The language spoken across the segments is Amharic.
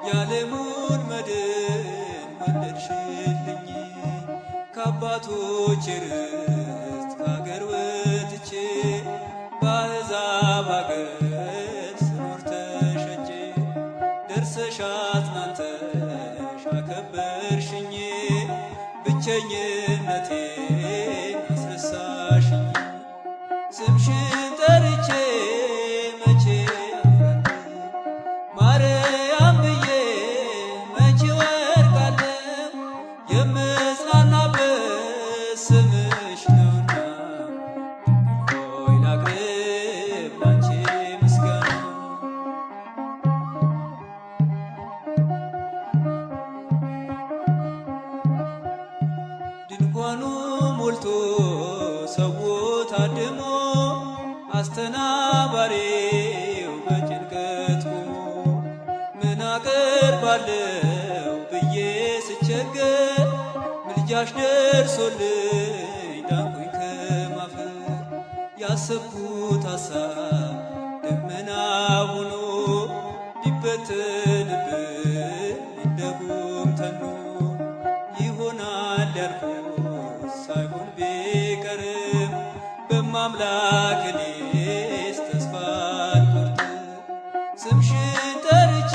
ያለሙን መድን ወለድሽልኝ። ከአባቶቼ ርስት ከአገር ወጥቼ በአሕዛብ አገር ስኖር ተሸጬ ደርሰሽ አጽናንተሽ አከበርሽኝ። ብቸኝነቴን አስረሳሽኝ። ስምሽን ጠርቼ መቼ አፍራለሁ ማርያም ብዬ መቼ ወድቃለሁ። የምጽናናበት ስምሽ ነውና ሆይ ላቅርብ ላንቺ ምስጋና። ድንኳኑ ሞልቶ ሰው ታድሞ አስተናባሪው በጭንቀት ቆሞ ምን አቀርባለሁ ብዬ ስቸገር ምልጃሽ ደርሶልኝ ዳንኩኝ ከማፈር። ያሰብኩት ሐሳብ ደመና ሆኖ ሊበተንብኝ እንደ ጉም ተኖ ይሆናል ያልኩት ሳይሆን ቢቀርም በማምላክ እኔስ ተስፋ አልቆርጥም። ስምሽን ጠርቼ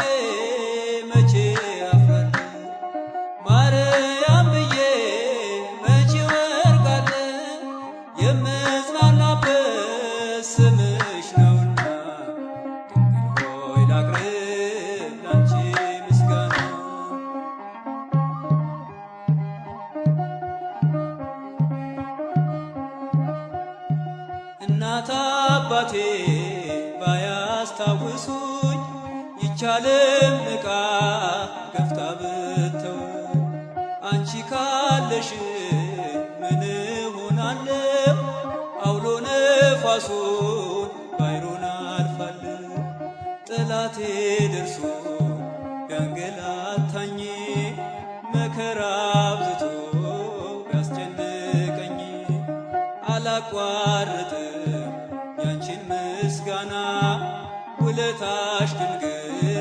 መቼ አፍራለሁ ማርያም ብዬ መቼ ወድቃለሁ። የምጽናናበት ስምሽ ነውና ድንግል ሆይ ላቅርብ ላንቺ ምስጋና። እናት አባቴ ባያስታውሱኝ ይቻለም ንቃ ገፍታ ብተውኝ። አንቺ ካለሽ ምን እሆናለሁ? አውሎ ነፋሱን ባይሮን አልፋለሁ። ጠላቴ ደርሶ ቢያንገላታኝ መከራ አብዝቶ ቢያስጨንቀኝ አላቋርጥም ያንቺን ምስጋና። ውለታሽ ድንግል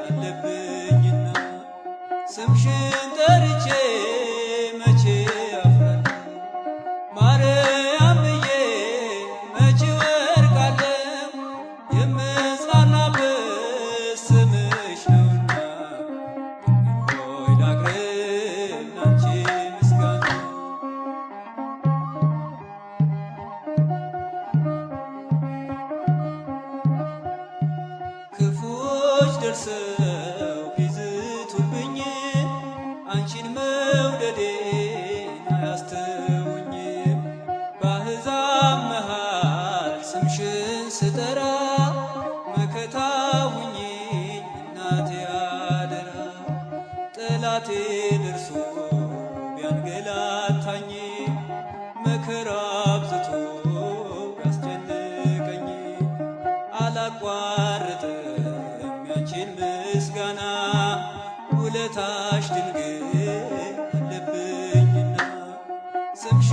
አለብኝና ስምሽን ጠርቼ መቼ አፍራለሁ ማርያም ብዬ መቼ ወድቃለሁ። የምጽናናበት ስምሽ ነውና ድንግል ሆይ ላቅርብ ላንቺ ምስጋና። ክፉዎች ደርሰው ቢዝቱብኝ አንቺን መውደዴን አያስተውኝም። በአሕዛብ መሃል ስምሽን ስጠራ መከታ ሁኚኝ እናቴ አደራ። ጠላቴ ደርሶ ቢያንገላታኝ መከራ አብዝቶ ቢያስጨንቀኝ አላቋርጥም ያንቺን ምስጋና። ውለታሽ ድንግል አለብኝና ስምሽ